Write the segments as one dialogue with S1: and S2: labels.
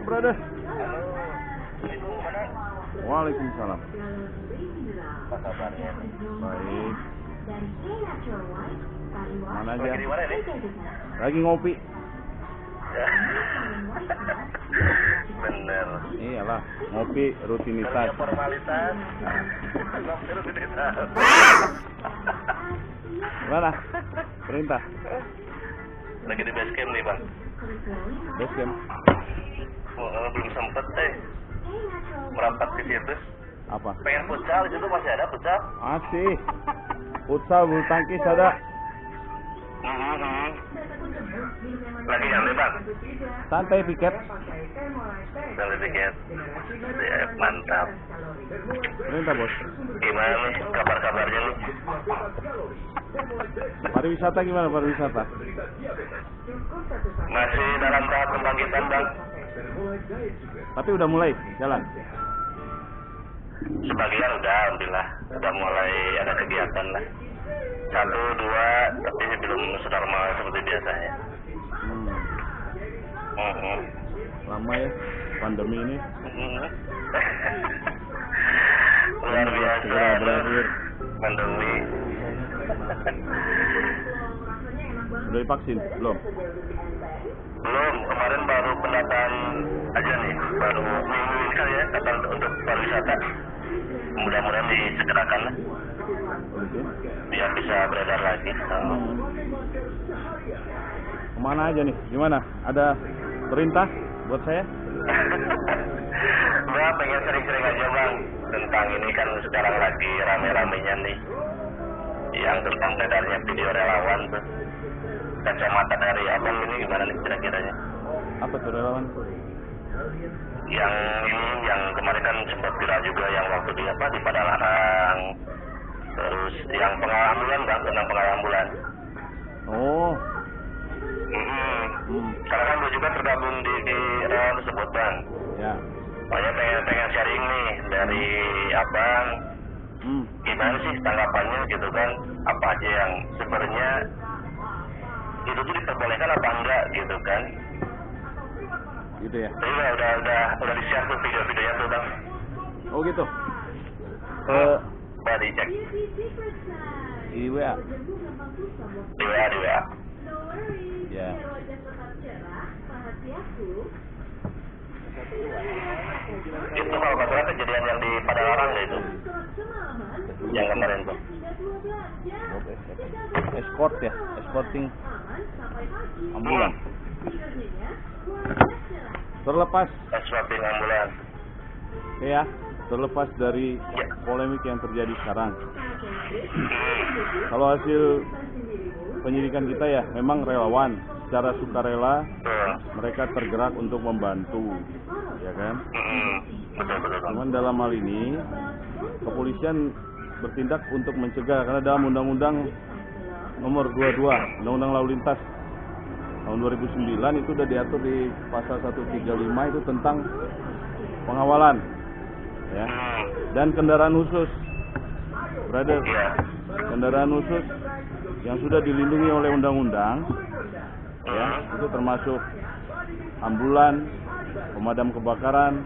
S1: brother.
S2: Halo, itu mana?
S1: Waalaikumsalam.
S2: Apa kabarnya?
S1: Baik. Mana aja?
S2: Lagi di mana nih?
S1: Lagi ngopi.
S2: Ya. Bener.
S1: Iyalah, ngopi rutinitas.
S2: Kerja formalitas. Ngopi rutinitas.
S1: Mana? Perintah.
S2: Lagi di base camp nih, Bang.
S1: Base camp.
S2: Belum sempet merapat ke situ.
S1: Apa?
S2: Pengen futsal, di situ masih ada futsal?
S1: Masih. Futsal, bulu tangkis ada.
S2: Lagi yang Bang?
S1: Santai piket.
S2: Santai piket. Ya, mantap.
S1: Perintah bos.
S2: Gimana nih kabar-kabarnya nih?
S1: Pariwisata gimana pariwisata?
S2: Masih dalam tahap pembangkitan, Bang.
S1: Tapi udah mulai jalan.
S2: Sebagian udah, alhamdulillah. Udah mulai ada kegiatan lah. 1, 2, tapi belum senormal seperti biasanya.
S1: Lama ya pandemi ini.
S2: Luar biasa.
S1: Segera berakhir.
S2: Pandemi.
S1: Udah divaksin? Belum?
S2: Belum, kemarin baru pendataan aja nih. Baru minggu ini kali ya, datang untuk pariwisata. Mudah-mudahan disegerakan lah.
S1: Oke.
S2: Biar bisa beredar lagi.
S1: Kemana aja nih? Gimana? Ada perintah buat saya?
S2: Gua pengen sering-sering aja, Bang, tentang ini kan sekarang lagi rame-ramenya nih, yang tentang beredarnya video relawan tuh. Kacamata dari abang ini gimana nih kira-kiranya?
S1: Apa tuh relawan?
S2: Yang ini, yang kemarin kan sempat viral juga, yang waktu di apa di Padalarang. Terus yang pengawal ambulan, Bang, tentang pengawal ambulan.
S1: Oh.
S2: Karena kan gue juga tergabung di relawan tersebut, Bang.
S1: Ya.
S2: Makanya pengen sharing nih dari abang. Gimana sih tanggapannya gitu kan? Apa aja yang sebenarnya itu tuh diperbolehkan apa enggak gitu kan?
S1: Gitu ya.
S2: Jadi udah di-share tuh video-videonya tuh, Bang.
S1: Oh gitu.
S2: Boleh dicek.
S1: Di WA.
S2: Di WA.
S1: Ya.
S2: Itu kalau nggak salah kejadian yang di Padalarang deh itu. Yang kemarin tuh.
S1: Escort ya, escorting ambulan. Terlepas
S2: Escorting ambulan.
S1: ya, terlepas dari polemik yang terjadi sekarang. Kalau hasil penyidikan kita ya, memang relawan secara sukarela mereka tergerak untuk membantu, ya kan?
S2: Betul.
S1: Cuman dalam hal ini kepolisian bertindak untuk mencegah, karena dalam Undang-Undang Nomor 22 Undang-Undang Lalu Lintas tahun 2009 itu sudah diatur di pasal 135 itu tentang pengawalan, ya. Dan kendaraan khusus, brother, kendaraan khusus yang sudah dilindungi oleh undang-undang, ya, itu termasuk ambulan, pemadam kebakaran,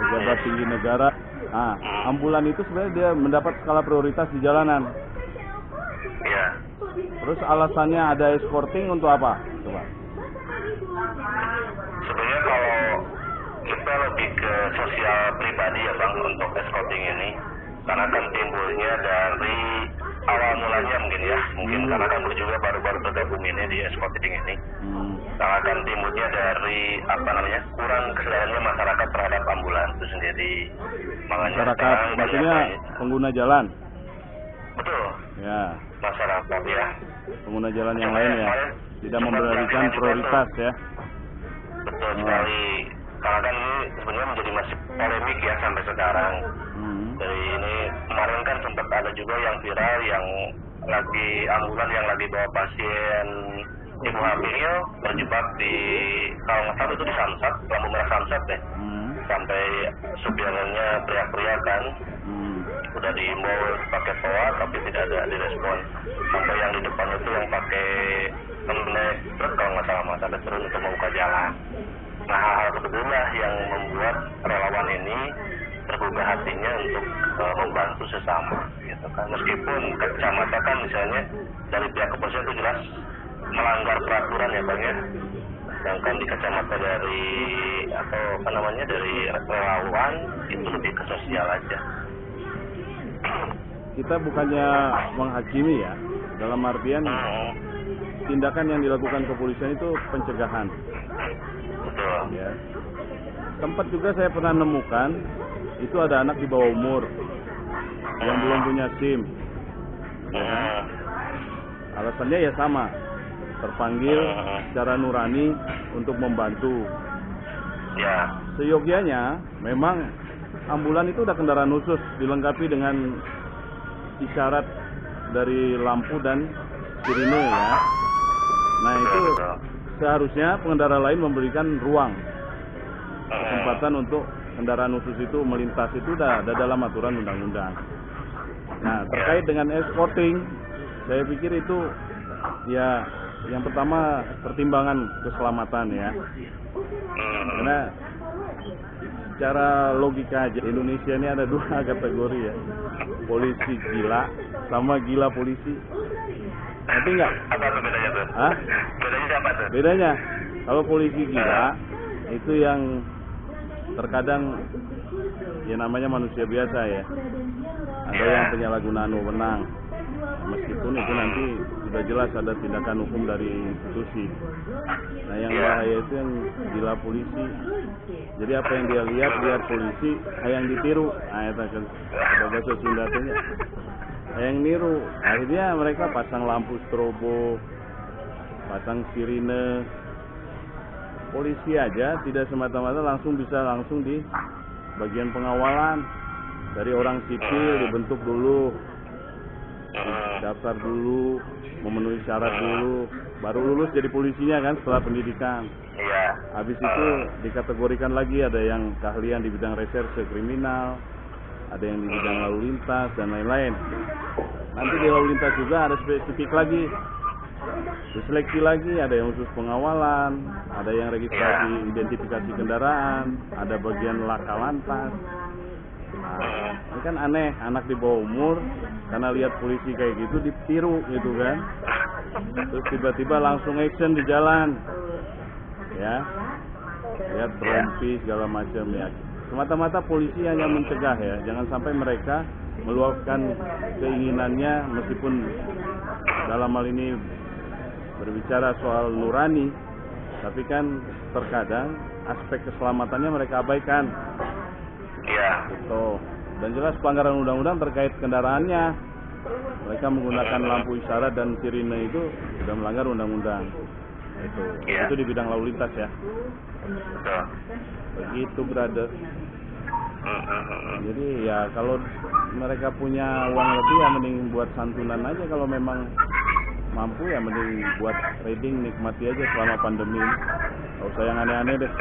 S1: pejabat tinggi negara. Nah, ambulan itu sebenarnya dia mendapat skala prioritas di jalanan.
S2: Iya.
S1: Terus alasannya ada escorting untuk apa? Coba.
S2: Sebenarnya kalau kita lebih ke sosial pribadi ya, Bang, untuk escorting ini, karena kan timbulnya dari awal mulanya mungkin karena kan gue juga baru-baru tergabung ini di escorting ini. Karena kan timbulnya dari kurang kesadarannya masyarakat terhadap ambulan itu sendiri. Makanya
S1: Masyarakat maksudnya pengguna jalan.
S2: Betul.
S1: Ya.
S2: Masyarakat ya.
S1: Pengguna jalan yang lain ya, tidak memberikan prioritas ya.
S2: Betul sekali. Karena kan ini sebenarnya menjadi masih polemik ya sampai sekarang. Dari ini kemarin kan sempat ada juga yang viral yang lagi ambulan yang lagi bawa pasien ibu hamil terjebak di, kalau nggak salah itu di Samsat, lampu merah Samsat deh. Sampai supirnya teriak-teriak kan. Udah diimbau pakai toa tapi tidak ada direspon. Sampai yang di depan itu yang pakai truk kalau nggak salah sampai turun untuk membuka jalan. Nah, hal-hal seperti itulah yang membuat relawan ini tergugah hatinya untuk membantu sesama, gitu kan. Meskipun kecamatan kan misalnya dari pihak kepolisian itu jelas melanggar peraturan ya Bang ya. Sedangkan di kecamatan dari dari relawan itu lebih ke sosial aja.
S1: Kita bukannya menghakimi ya, dalam artian tindakan yang dilakukan kepolisian itu pencegahan.
S2: Betul.
S1: Ya. Tempat juga saya pernah nemukan itu ada anak di bawah umur yang belum punya SIM. Ya kan? Alasannya ya sama, terpanggil secara nurani untuk membantu.
S2: Ya.
S1: Seyogianya memang ambulan itu udah kendaraan khusus dilengkapi dengan isyarat dari lampu dan sirine ya. Nah itu seharusnya pengendara lain memberikan ruang kesempatan untuk kendaraan khusus itu melintas, itu udah ada dalam aturan undang-undang. Nah terkait dengan escorting, saya pikir itu ya yang pertama pertimbangan keselamatan ya. Karena secara logika aja Indonesia ini ada dua kategori ya, polisi gila sama gila polisi. Ngerti nggak?
S2: Apa tuh bedanya tuh?
S1: Hah?
S2: Bedanya apa tuh?
S1: Bedanya kalau polisi gila itu yang terkadang ya namanya manusia biasa ya, ada yang penyalahgunaan wewenang, meskipun itu nanti sudah jelas ada tindakan hukum dari institusi. Nah yang bahaya itu yang gila polisi. Jadi apa yang dia lihat polisi, yang ditiru. Nah itu kan bahasa Sunda tanya. Yang niru. Akhirnya mereka pasang lampu strobo, pasang sirine. Polisi aja tidak semata-mata langsung di bagian pengawalan. Dari orang sipil dibentuk dulu, daftar dulu, memenuhi syarat dulu, baru lulus jadi polisinya kan setelah pendidikan.
S2: Iya.
S1: Habis itu dikategorikan lagi, ada yang keahlian di bidang reserse kriminal, ada yang di bidang lalu lintas dan lain-lain. Nanti di lalu lintas juga ada spesifik lagi, diseleksi lagi, ada yang khusus pengawalan, ada yang registrasi identifikasi kendaraan, ada bagian laka lantas. Nah, ini kan aneh, anak di bawah umur karena lihat polisi kayak gitu ditiru gitu kan, terus tiba-tiba langsung action di jalan ya, lihat berhenti segala macam ya. Semata-mata polisi hanya mencegah ya, jangan sampai mereka meluapkan keinginannya, meskipun dalam hal ini berbicara soal nurani, tapi kan terkadang aspek keselamatannya mereka abaikan.
S2: Iya.
S1: Gitu. Dan jelas pelanggaran undang-undang terkait kendaraannya. Mereka menggunakan lampu isyarat dan sirine itu sudah melanggar undang-undang. Itu di bidang lalu lintas ya.
S2: Betul.
S1: Begitu brother. Jadi ya kalau mereka punya uang lebih ya mending buat santunan aja, kalau memang mampu ya mending buat reading, nikmati aja selama pandemi ini. Gak usah yang aneh-aneh deh.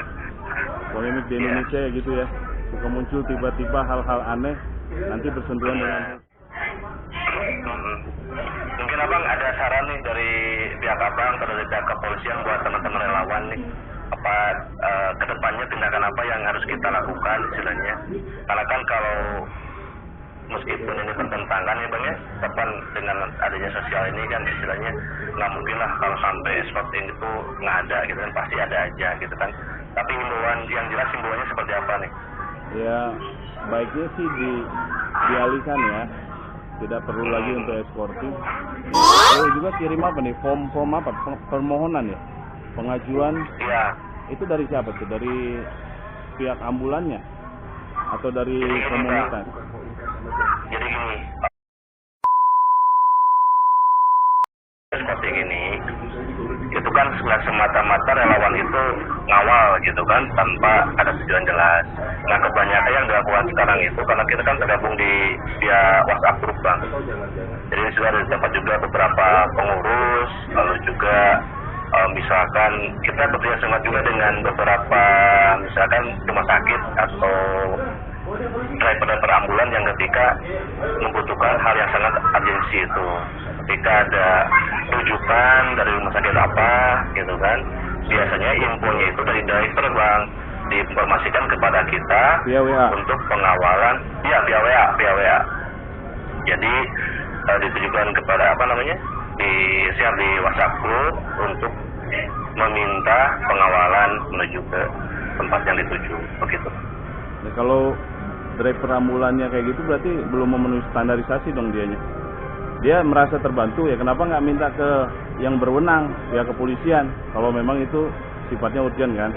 S1: Polemik di Indonesia ya gitu ya. Suka muncul tiba-tiba hal-hal aneh, nanti bersentuhan dengan
S2: Mungkin abang ada saran nih dari pihak abang atau dari pihak kepolisian buat teman-teman relawan nih, apa kedepannya tindakan apa yang harus kita lakukan istilahnya, karena kan kalau meskipun ini bertentangan ya bang ya, kapan dengan adanya sosial ini kan istilahnya nggak mungkin lah kalau sampai seperti itu nggak ada gitu kan, pasti ada aja gitu kan. Tapi himbauan yang jelas, himbauannya seperti apa nih?
S1: Ya baiknya sih dialihkan ya, tidak perlu lagi untuk escorting. Juga kirim apa nih, form apa, permohonan ya, pengajuan.
S2: Iya.
S1: Itu dari siapa tuh, dari pihak ambulannya atau dari komunitas?
S2: Jadi gini, seperti ini itu kan semata-mata relawan itu ngawal gitu kan, tanpa ada tujuan jelas. Nah kebanyakan yang dilakukan sekarang itu karena kita kan tergabung di via WhatsApp group bang, jadi sudah ada dapat juga beberapa pengurus, lalu juga misalkan kita bekerja sama juga dengan beberapa misalkan rumah sakit atau driver ambulan yang ketika membutuhkan hal yang sangat urgensi itu, ketika ada rujukan dari rumah sakit apa gitu kan, biasanya infonya itu dari driver bang, diinformasikan kepada kita
S1: via WA.
S2: untuk pengawalan, ya via WA. Jadi ditujukan kepada di-share di WhatsApp group untuk meminta pengawalan menuju ke tempat yang dituju, begitu.
S1: Nah, kalau driver ambulannya kayak gitu berarti belum memenuhi standarisasi dong dianya. Dia merasa terbantu ya, kenapa nggak minta ke yang berwenang, ya kepolisian, kalau memang itu sifatnya urgent kan?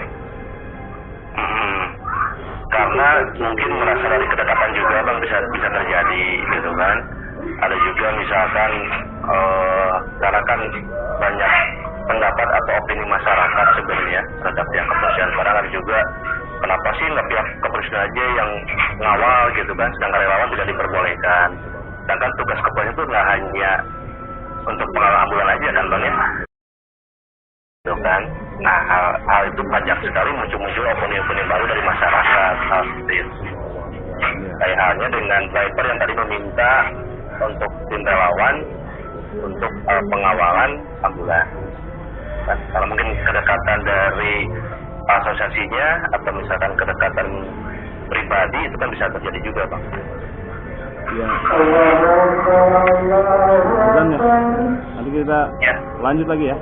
S2: Karena mungkin merasa dari kedekatan juga bang bisa terjadi gitu kan. Ada juga misalkan karena kan banyak pendapat atau opini masyarakat sebenarnya terhadap pihak kepolisian. Padahal ada juga kenapa sih nggak pihak kepolisian aja yang ngawal gitu kan, sedangkan relawan tidak diperbolehkan. Sedangkan tugas kepolisian itu nggak hanya untuk pengawal ambulan aja kan bang ya. Gitu kan. Nah hal itu banyak sekali muncul opini-opini baru dari masyarakat hal seperti itu. Kayak halnya dengan driver yang tadi meminta untuk tim relawan untuk pengawalan ambulan. Nah, kalau mungkin kedekatan dari asosiasinya atau misalkan kedekatan pribadi itu kan bisa terjadi juga bang.
S1: Iya. Dan ya, nanti kita lanjut lagi ya.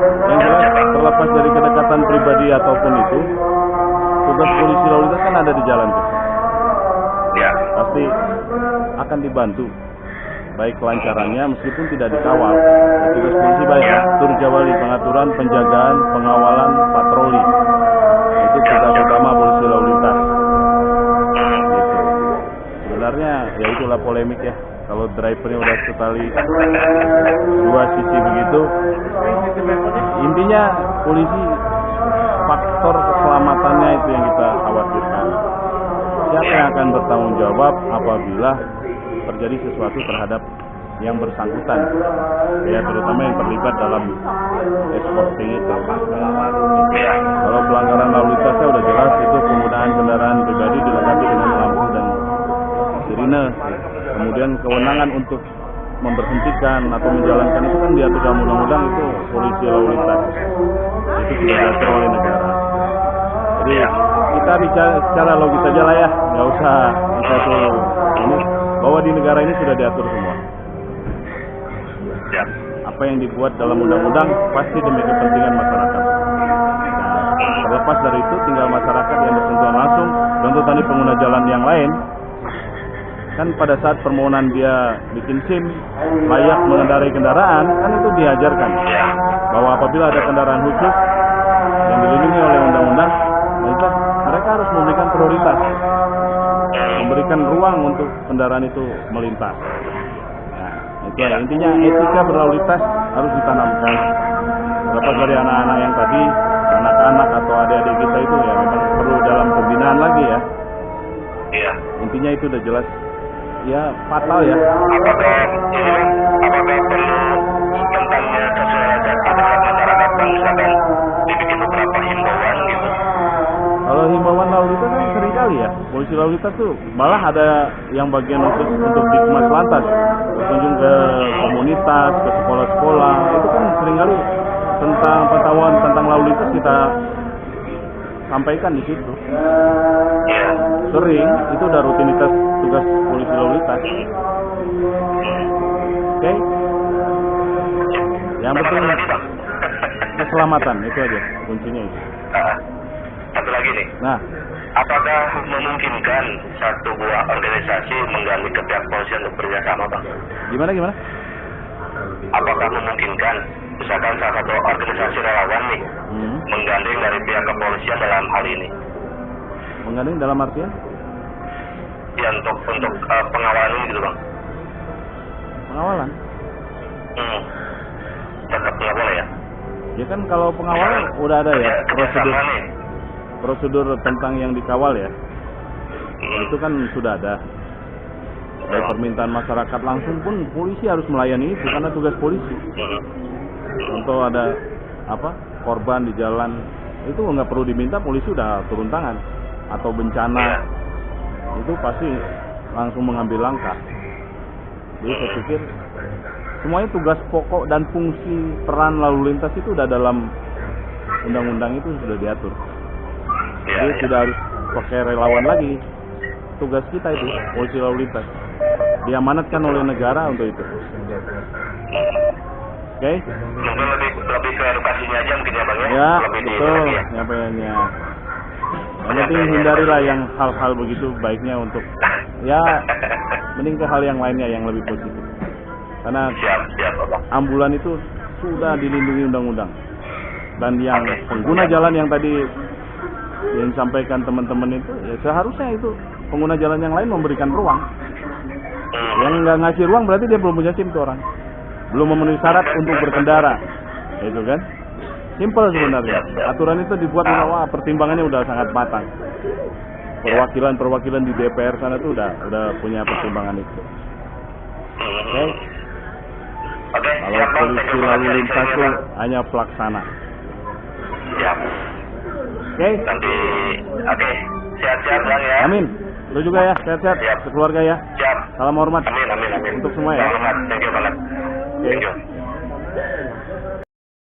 S1: Yang jelas terlepas dari kedekatan pribadi ataupun itu, tugas polisi lalu lintas kan ada di jalan tuh.
S2: Ya.
S1: Pasti akan dibantu baik kelancarannya meskipun tidak dikawal. Tugas polisi baik turjawali, pengaturan, penjagaan, pengawalan, patroli. Itu tugas utama polisi lalu lintas. Gitu. Sebenarnya ya itulah polemik ya. Kalau drivernya udah sekali dua sisi begitu, intinya polisi faktor keselamatannya itu yang kita khawatirkan. Siapa yang akan bertanggung jawab apabila terjadi sesuatu terhadap yang bersangkutan, ya terutama yang terlibat dalam escorting itu. Kalau pelanggaran lalu lintasnya udah jelas itu penggunaan kendaraan pribadi dilengkapi dengan lampu dan sirine. Kemudian kewenangan untuk memberhentikan atau menjalankan itu kan diatur dalam undang-undang, itu polisi lalu lintas. Itu sudah diatur oleh negara. Jadi kita bicara secara logis aja lah ya, nggak usah satu ini, bahwa di negara ini sudah diatur semua. Apa yang dibuat dalam undang-undang pasti demi kepentingan masyarakat. Nah, terlepas dari itu tinggal masyarakat yang bersentuhan langsung. Contoh tadi pengguna jalan yang lain, kan pada saat permohonan dia bikin SIM layak mengendarai kendaraan, kan itu diajarkan bahwa apabila ada kendaraan khusus yang dilindungi oleh undang-undang, maka mereka harus memberikan prioritas, memberikan ruang untuk kendaraan itu melintas. Nah, itu ya, intinya etika berlalu lintas harus ditanamkan. Terlepas dari anak-anak yang tadi, anak-anak atau adik-adik kita itu ya memang perlu dalam pembinaan lagi ya. Intinya itu udah jelas. Ya fatal ya.
S2: Apakah perlu tentangnya sosialisasi terhadap masyarakat bang, misalkan dibikin beberapa himbauan gitu?
S1: Kalau himbauan lalu lintas kan sering kali ya, polisi lalu lintas tuh malah ada yang bagian khusus untuk Dikmas Lantas, berkunjung ke komunitas, ke sekolah-sekolah, itu kan sering kali tentang pengetahuan tentang lalu lintas kita sampaikan di situ. Sering, itu udah rutinitas tugas polisi lalu lintas. Oke? Yang penting keselamatan, itu aja kuncinya itu.
S2: Satu lagi nih.
S1: Nah,
S2: apakah memungkinkan satu buah organisasi mengganti ke pihak polisian untuk bekerjasama bang?
S1: Gimana?
S2: Apakah memungkinkan misalkan salah satu organisasi relawan nih menggandeng dari pihak kepolisian dalam hal ini?
S1: Menggandeng dalam artian?
S2: Ya untuk pengawalan ini gitu bang.
S1: Pengawalan?
S2: Tetap nggak boleh ya?
S1: Ya kan kalau pengawalan udah ada ya prosedur tentang yang dikawal ya. Itu kan sudah ada. Dari permintaan masyarakat langsung pun polisi harus melayani itu karena tugas polisi. Contoh ada korban di jalan, itu nggak perlu diminta, polisi udah turun tangan. Atau bencana, itu pasti langsung mengambil langkah. Jadi saya pikir semuanya tugas pokok dan fungsi peran lalu lintas itu udah dalam undang-undang itu sudah diatur.
S2: Ya,
S1: Jadi
S2: ya.
S1: tidak harus pakai relawan lagi. Tugas kita itu polisi lalu lintas diamanatkan oleh negara untuk itu. Oke?
S2: Mungkin lebih ke edukasinya aja mungkin ya bang ya.
S1: Ya,
S2: Lebih
S1: betul.
S2: lagi ya.
S1: Nyampaiannya. Yang penting hindarilah yang hal-hal begitu, baiknya untuk ya mending ke hal yang lainnya yang lebih positif. Karena
S2: Siap bang.
S1: ambulan itu sudah dilindungi undang-undang. Dan yang
S2: Oke.
S1: pengguna jalan yang tadi yang disampaikan teman-teman itu, ya seharusnya itu pengguna jalan yang lain memberikan ruang. Yang nggak ngasih ruang berarti dia belum punya SIM tuh orang. Belum memenuhi syarat untuk berkendara. Itu kan? Simpel sebenarnya. Aturan itu dibuat wah pertimbangannya udah sangat matang. Perwakilan di DPR sana tuh udah punya pertimbangan itu. Oke?
S2: Oke,
S1: Kalau
S2: siap bang.
S1: polisi lalu lintas itu hanya pelaksana.
S2: Siap.
S1: Oke?
S2: Nanti, oke. Sehat-sehat bang ya.
S1: Amin. Lu juga ya, sehat-sehat.
S2: Siap.
S1: Sekeluarga ya.
S2: Siap.
S1: Salam hormat.
S2: Amin.
S1: Untuk semua ya.
S2: Salam hormat. Thank you banget.
S1: Oke.
S2: Thank you.